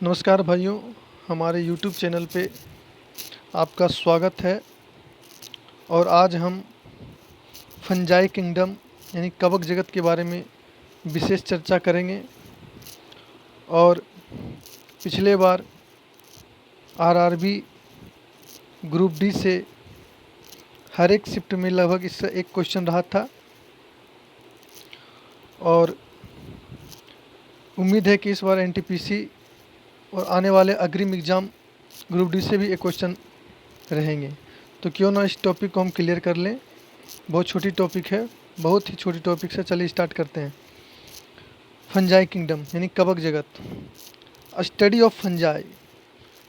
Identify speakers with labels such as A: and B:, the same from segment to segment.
A: नमस्कार भाइयों, हमारे YouTube चैनल पे आपका स्वागत है। और आज हम फंजाई किंगडम यानी कवक जगत के बारे में विशेष चर्चा करेंगे। और पिछले बार आरआरबी ग्रुप डी से हर एक शिफ्ट में लगभग इससे एक क्वेश्चन रहा था, और उम्मीद है कि इस बार एनटीपीसी और आने वाले अग्रिम एग्ज़ाम ग्रुप डी से भी एक क्वेश्चन रहेंगे। तो क्यों ना इस टॉपिक को हम क्लियर कर लें। बहुत छोटी टॉपिक है, बहुत ही छोटी टॉपिक से चलिए स्टार्ट करते हैं। फंजाई किंगडम यानी कवक जगत। Study of fungi,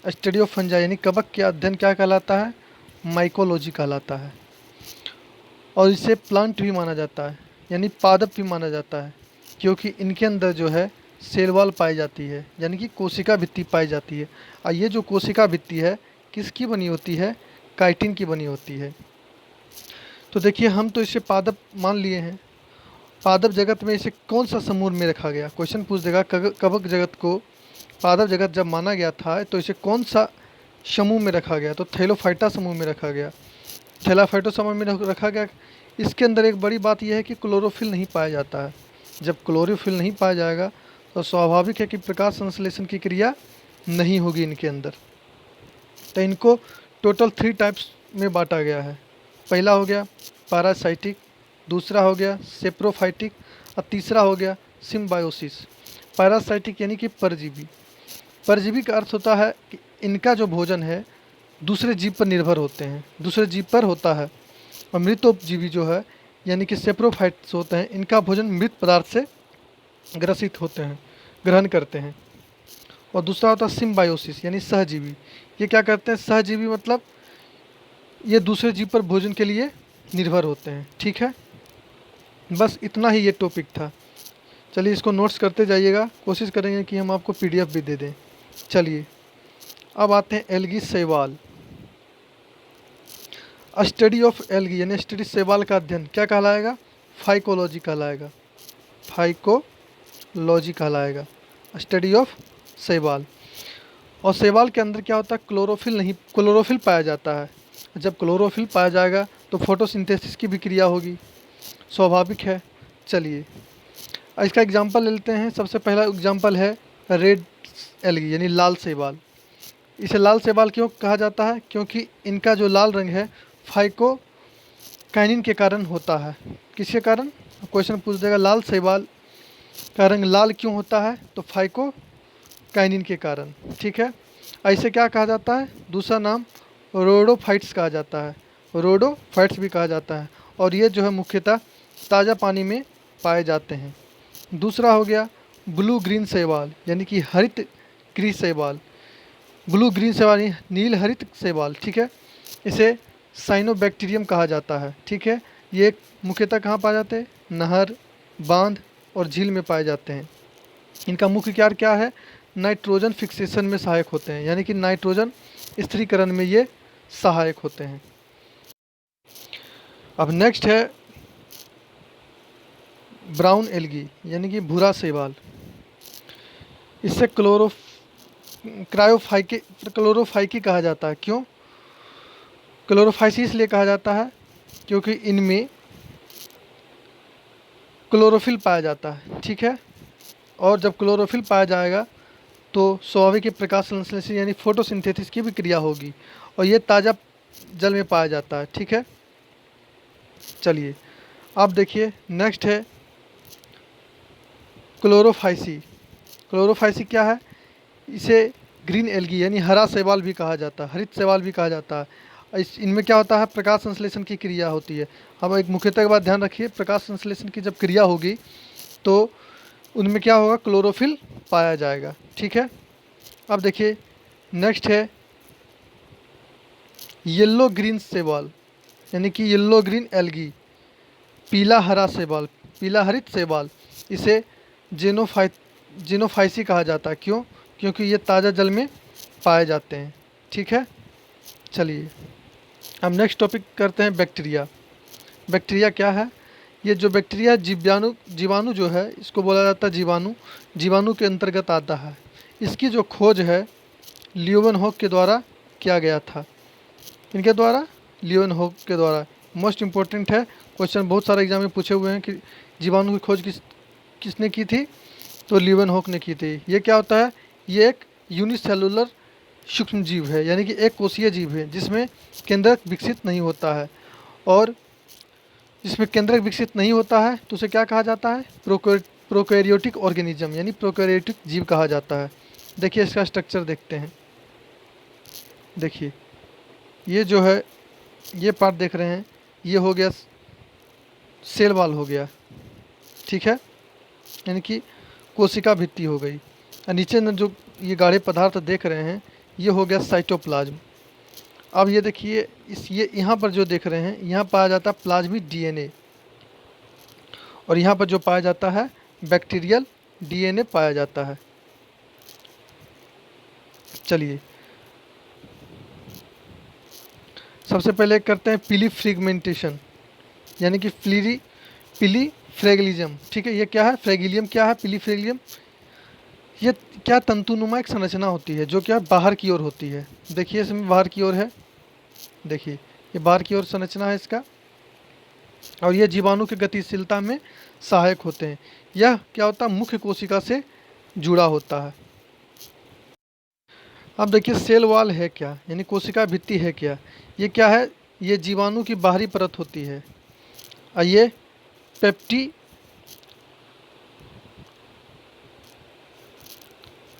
A: study of fungi यानी कवक के अध्ययन क्या कहलाता है? माइकोलॉजी कहलाता है। और इसे प्लांट भी माना जाता है, यानी पादप भी माना जाता है, क्योंकि इनके अंदर जो है सेल वॉल पाई जाती है, यानी कि कोशिका भित्ति पाई जाती है। और ये जो कोशिका भित्ति है किसकी बनी होती है? काइटिन की बनी होती है। तो देखिए, हम तो इसे पादप मान लिए हैं। पादप जगत में इसे कौन सा समूह में रखा गया? क्वेश्चन पूछ देगा। कवक जगत को पादप जगत जब माना गया था तो इसे कौन सा समूह में रखा गया? तो थैलोफाइटा समूह में रखा गया। थैलाफाइटो समूह में रखा गया। इसके अंदर एक बड़ी बात यह है कि क्लोरोफिल नहीं पाया जाता है। जब क्लोरोफिल नहीं पाया जाएगा तो स्वाभाविक है कि प्रकाश संश्लेषण की क्रिया नहीं होगी इनके अंदर। तो इनको टोटल 3 टाइप्स में बांटा गया है। पहला हो गया पैरासाइटिक, दूसरा हो गया सेप्रोफाइटिक, और तीसरा हो गया सिम्बायोसिस। पैरासाइटिक यानी कि परजीवी। परजीवी का अर्थ होता है कि इनका जो भोजन है दूसरे जीव पर निर्भर होते हैं, दूसरे जीव पर होता है। और मृतोपजीवी जो है यानी कि सेप्रोफाइट्स होते हैं, इनका भोजन मृत पदार्थ से ग्रसित होते हैं, ग्रहण करते हैं। और दूसरा होता है सिम्बायोसिस यानी सहजीवी। ये क्या करते हैं? सहजीवी मतलब ये दूसरे जीव पर भोजन के लिए निर्भर होते हैं। ठीक है, बस इतना ही ये टॉपिक था। चलिए इसको नोट्स करते जाइएगा, कोशिश करेंगे कि हम आपको पीडीएफ भी दे दें। चलिए अब आते हैं एल्गी शैवाल। स्टडी ऑफ एल्गी यानी स्टडी शैवाल का अध्ययन क्या कहलाएगा? फाइकोलॉजी कहलाएगा। फाइकोलॉजी कहलाएगा, स्टडी ऑफ शैवाल। और शैवाल के अंदर क्या होता है? क्लोरोफिल पाया जाता है। जब क्लोरोफिल पाया जाएगा तो फोटोसिंथेसिस की भी क्रिया होगी, स्वाभाविक है। चलिए इसका एग्जांपल ले लेते हैं। सबसे पहला एग्जांपल है रेड एल्गी यानी लाल शैवाल। इसे लाल शैवाल क्यों कहा जाता है? क्योंकि इनका जो लाल रंग है फाइकोकाइनिन के कारण होता है। किसके कारण? क्वेश्चन पूछ देगा लाल शैवाल का रंग लाल क्यों होता है? तो फाइकोकाइनिन के कारण। ठीक है, ऐसे क्या कहा जाता है? दूसरा नाम रोडोफाइट्स कहा जाता है, रोडोफाइट्स भी कहा जाता है। और ये जो है मुख्यतः ताज़ा पानी में पाए जाते हैं। दूसरा हो गया ब्लू ग्रीन शैवाल यानी कि हरित गृह शैवाल। ब्लू ग्रीन शैवाल यानी नील हरित शैवाल। ठीक है, इसे साइनोबैक्टीरियम कहा जाता है। ठीक है, ये मुख्यतः कहाँ पाए जाते हैं? नहर, बांध और झील में पाए जाते हैं। इनका मुख्य कार्य क्या है? नाइट्रोजन फिक्सेशन में सहायक होते हैं, यानी कि नाइट्रोजन स्थिरीकरण में ये सहायक होते हैं। अब नेक्स्ट है ब्राउन एल्गी यानी कि भूरा शैवाल। इससे क्लोरोफाइकी कहा जाता है। क्यों क्लोरोफाइसी इसलिए कहा जाता है? क्योंकि इनमें क्लोरोफिल पाया जाता है। ठीक है, और जब क्लोरोफिल पाया जाएगा तो स्वाभाविक प्रकाश संश्लेषण यानी फोटोसिंथेसिस की भी क्रिया होगी, और ये ताज़ा जल में पाया जाता है। ठीक है, चलिए अब देखिए नेक्स्ट है क्लोरोफाइसी। क्लोरोफाइसी क्या है? इसे ग्रीन एल्गी यानी हरा शैवाल भी कहा जाता है, हरित शैवाल भी कहा जाता है। इनमें क्या होता है? प्रकाश संश्लेषण की क्रिया होती है। अब एक मुख्यतः की बात ध्यान रखिए, प्रकाश संश्लेषण की जब क्रिया होगी तो उनमें क्या होगा? क्लोरोफिल पाया जाएगा। ठीक है, अब देखिए नेक्स्ट है येलो ग्रीन शैवाल यानी कि येलो ग्रीन एल्गी, पीला हरा शैवाल, पीला हरित शैवाल। इसे जेनोफाइसी कहा जाता है। क्यों? क्योंकि ये ताज़ा जल में पाए जाते हैं। ठीक है, चलिए अब नेक्स्ट टॉपिक करते हैं बैक्टीरिया। बैक्टीरिया क्या है? ये जो बैक्टीरिया जीवाणु जो है इसको बोला जाता है जीवाणु, जीवाणु के अंतर्गत आता है। इसकी जो खोज है ल्यूवेनहॉक के द्वारा किया गया था। इनके द्वारा, ल्यूवेनहॉक के द्वारा। मोस्ट इम्पोर्टेंट है क्वेश्चन, बहुत सारे एग्जाम में पूछे हुए हैं कि जीवाणु की खोज किसने की थी, तो ल्यूवेनहॉक ने की थी। ये क्या होता है, ये एक यूनिसेलुलर सूक्ष्म जीव है, यानी कि एक कोषीय जीव है जिसमें केंद्रक विकसित नहीं होता है। और जिसमें केंद्रक विकसित नहीं होता है तो उसे क्या कहा जाता है, प्रोकैरियोटिक ऑर्गेनिज्म, यानी प्रोकैरियोटिक जीव कहा जाता है। देखिए इसका स्ट्रक्चर देखते हैं। देखिए ये जो है, ये पार्ट देख रहे हैं, ये हो गया सेल वॉल हो गया, ठीक है, यानी कि कोशिका भित्ति हो गई। और नीचे में जो ये गाढ़े पदार्थ देख रहे हैं, ये हो गया साइटोप्लाज्म। अब ये देखिए, ये यहाँ पर जो देख रहे हैं, यहाँ पाया जाता है प्लाज्मिक डीएनए, और यहाँ पर जो पाया जाता है बैक्टीरियल डीएनए पाया जाता है। चलिए सबसे पहले करते हैं पिली फ्रेगमेंटेशन, यानी कि पिली फ्रेगलिज्म, ठीक है। ये क्या है, फ्रेगिलियम क्या है, पिली फ्रेगिलियम, ये क्या तंतुनुमा एक संरचना होती है जो क्या बाहर की ओर होती है। देखिए इसमें बाहर की ओर है, देखिए ये बाहर की ओर संरचना है इसका, और ये जीवाणु की गतिशीलता में सहायक होते हैं। यह क्या होता है, मुख्य कोशिका से जुड़ा होता है। अब देखिए सेल वॉल है क्या, यानी कोशिका भित्ति है क्या। ये क्या है, ये जीवाणु की बाहरी परत होती है, और ये पेप्टी,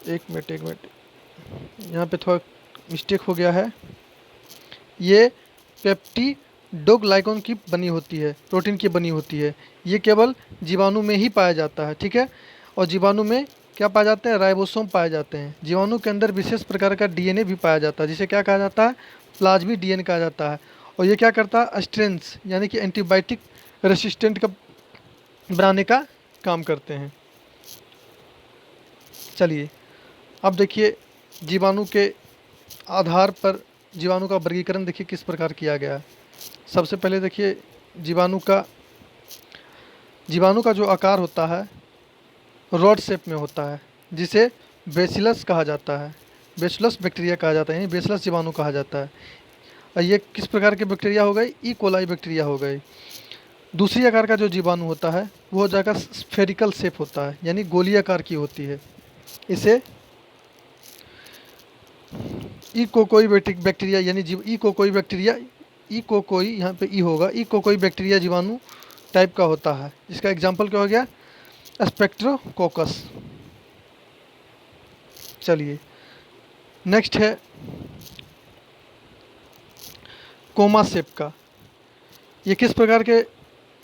A: एक मिनट यहाँ पे थोड़ा मिस्टेक हो गया है। ये पेप्टिडोग्लाइकन की बनी होती है, प्रोटीन की बनी होती है। ये केवल जीवाणु में ही पाया जाता है, ठीक है। और जीवाणु में क्या पाए जाते हैं, राइबोसोम पाए जाते हैं। जीवाणु के अंदर विशेष प्रकार का डीएनए भी पाया जाता है, जिसे क्या कहा जाता है, प्लाज्मिक डीएनए कहा जाता है। और ये क्या करता है, स्ट्रेंस, यानी कि एंटीबायोटिक रेसिस्टेंट का बनाने का काम करते हैं। चलिए अब देखिए जीवाणु के आधार पर जीवाणु का वर्गीकरण देखिए किस प्रकार किया गया है। सबसे पहले देखिए जीवाणु का जो आकार होता है रॉड शेप में होता है, जिसे बेसिलस कहा जाता है, बेसिलस बैक्टीरिया कहा जाता है, यानी बेसिलस जीवाणु कहा जाता है। और ये किस प्रकार के बैक्टीरिया हो गई, ई कोलाई बैक्टीरिया हो गई। दूसरी आकार का जो जीवाणु होता है वो हो जाएगा स्फेरिकल शेप होता है, यानी गोली आकार की होती है। इसे इकोकोई बैक्टीरिया, यानी इकोकोई बैक्टीरिया, इकोकोई यहाँ पे ई होगा, इकोकोई बैक्टीरिया जीवाणु टाइप का होता है। इसका एग्जाम्पल क्या हो गया, स्पेक्ट्रोकोकस। चलिए नेक्स्ट है कोमा शेप का। ये किस प्रकार के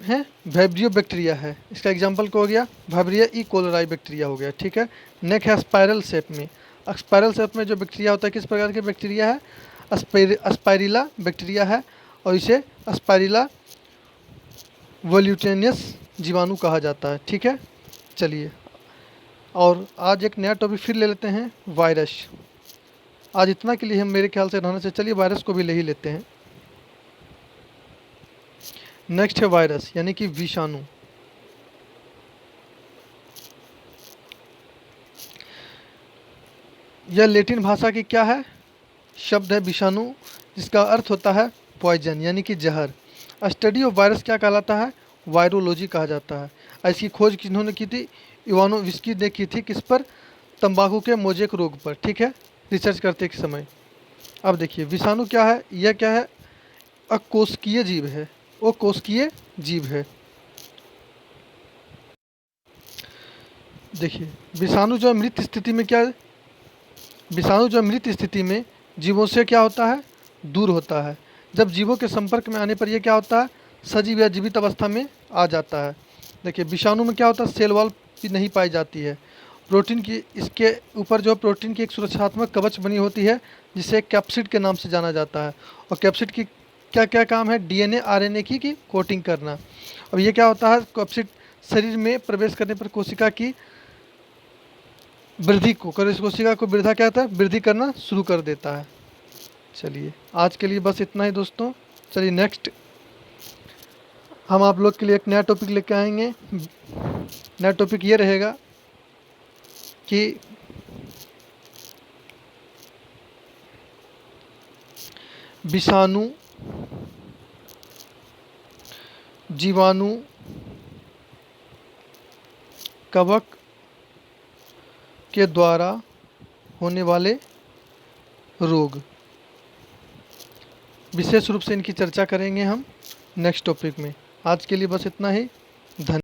A: हैं, वाइब्रियो बैक्टीरिया है। इसका एग्जाम्पल क्या हो गया, वाइब्रिया ई कोलोराई बैक्टीरिया हो गया, ठीक है। नेक्स्ट है स्पाइरल शेप में। स्पाइरल शेप में जो बैक्टीरिया होता है किस प्रकार के बैक्टीरिया है, स्पाइरिला बैक्टीरिया है, और इसे स्पाइरिला वोल्यूटेनियस जीवाणु कहा जाता है, ठीक है। चलिए और आज एक नया टॉपिक फिर ले लेते हैं, वायरस। आज इतना के लिए हम मेरे ख्याल से रहने से, चलिए वायरस को भी ले ही लेते हैं। नेक्स्ट है वायरस, यानी कि विषाणु। यह लैटिन भाषा की क्या है, शब्द है विषाणु, जिसका अर्थ होता है पॉइजन, यानी कि जहर। स्टडी ऑफ वायरस क्या कहलाता है, वायरोलॉजी कहा जाता है। इसकी खोज किन्होंने की थी, इवानोविस्की ने की थी, किस पर, तंबाकू के मोजेक रोग पर, ठीक है, रिसर्च करते के समय। अब देखिए विषाणु क्या है, यह क्या है, अकोशिकीय जीव है, वो कोशिकीय जीव है। देखिए विषाणु जो मृत स्थिति में क्या है, विषाणु जो मृत स्थिति में जीवों से क्या होता है, दूर होता है। जब जीवों के संपर्क में आने पर यह क्या होता है, सजीव या जीवित अवस्था में आ जाता है। देखिए विषाणु में क्या होता है, सेल वॉल भी नहीं पाई जाती है। प्रोटीन की, इसके ऊपर जो प्रोटीन की एक सुरक्षात्मक कवच बनी होती है, जिसे कैप्सिड के नाम से जाना जाता है। और कैप्सिड की क्या क्या काम है, डीएनए आरएनए की कोटिंग करना। अब ये क्या होता है, कैप्सिड शरीर में प्रवेश करने पर कोशिका की वृद्धि को, कोशिका को वृद्धा क्या होता है, वृद्धि करना शुरू कर देता है। चलिए आज के लिए बस इतना ही दोस्तों। चलिए नेक्स्ट हम आप लोग के लिए एक नया टॉपिक लेके आएंगे। नया टॉपिक ये रहेगा कि विषाणु, जीवाणु, कवक के द्वारा होने वाले रोग। विशेष रूप से इनकी चर्चा करेंगे हम नेक्स्ट टॉपिक में। आज के लिए बस इतना ही। धन्यवाद।